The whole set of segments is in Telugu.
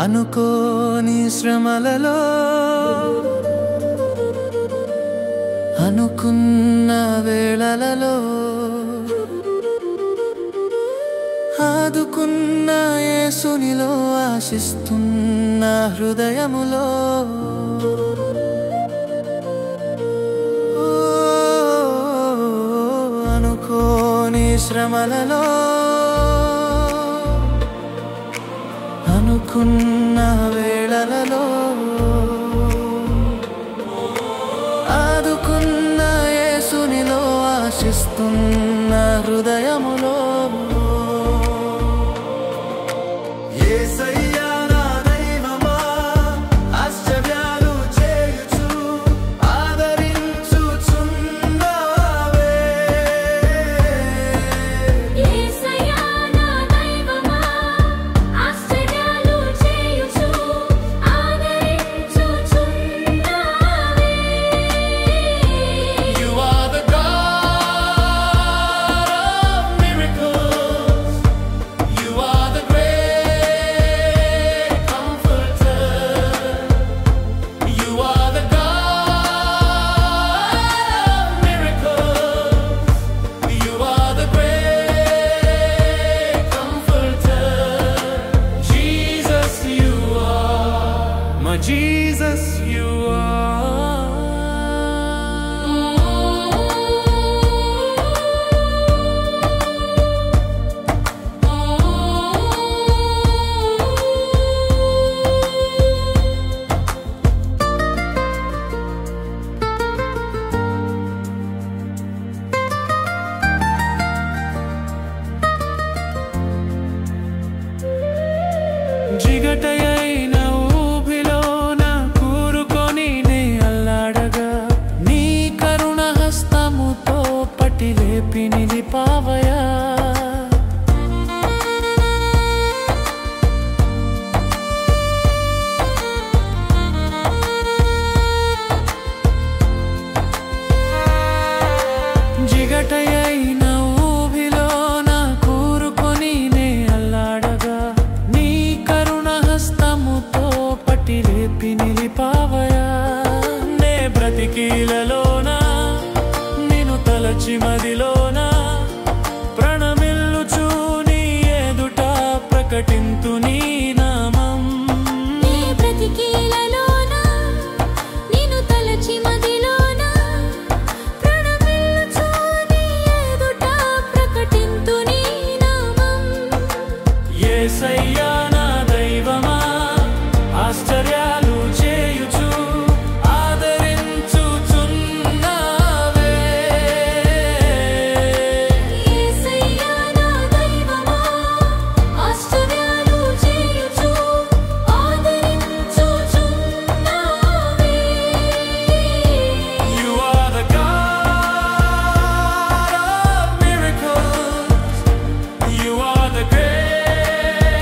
అనుకోని శ్రమలలో అనుకున్న వేళలలో ఆదుకున్న యేసునిలో ఆశిస్తున్న హృదయములో అనుకోని శ్రమలలో అనుకున్న వేళలలో ఆదుకున్న యేసునిలో ఆశిస్తున్న హృదయములో యేసయ్యా నా దైవమా ఆశ్చర్యాలు చేయుచు ఆదరించుచున్నావే యేసయ్యా నా దైవమా ఆశ్చర్యాలు చేయుచు ఆదరించుచున్నావే You are the God of miracles. You are the great comforter. You are the God of miracles. You are the great comforter. Jesus, you are my Jesus, you are. జిగటయైన ఊబిలోన కూరుకొని నే అల్లాడగా నీ కరుణ హస్తముతో పట్టి లేపి నిలిపావయా జిగటయైన ఊబిలోన కూరుకొని నే అల్లాడగా నీ కరుణ హస్తముతో పట్టి లేపి నిలిపావయా నే బ్రతికీలలోన నిన్ను తలచి మదిలోన ప్రణమిల్లుచు నీ ఎదుట ప్రకటింతు నీ నామం నీ బ్రతికీలలోన నిన్ను తలచి మదిలోన ప్రణమిల్లుచు నీ ఎదుట ప్రకటింతు నీ నామం యేసయ్యా నా దైవమా ఆశ్చర్యాలు చేయుచు ఆదరించుచున్నావే యేసయ్యా నా దైవమా ఆశ్చర్యాలు చేయుచు ఆదరించుచున్నావే You are the God of miracles. You are the great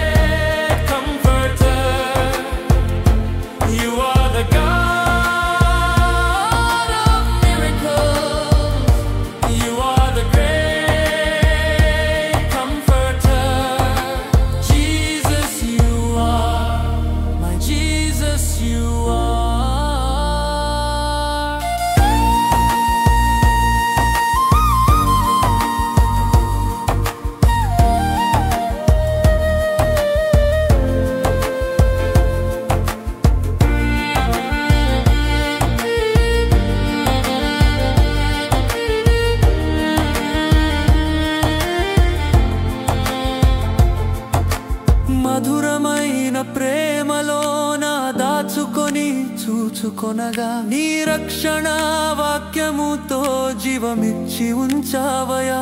comforter. You are the God of miracles. You are the great comforter. Jesus, you are my Jesus, you are. మధురమైన ప్రేమలోన దాచుకొని చూచుకొనగా నీ రక్షణ వాక్యముతో జీవమిచ్చి ఉంచావయా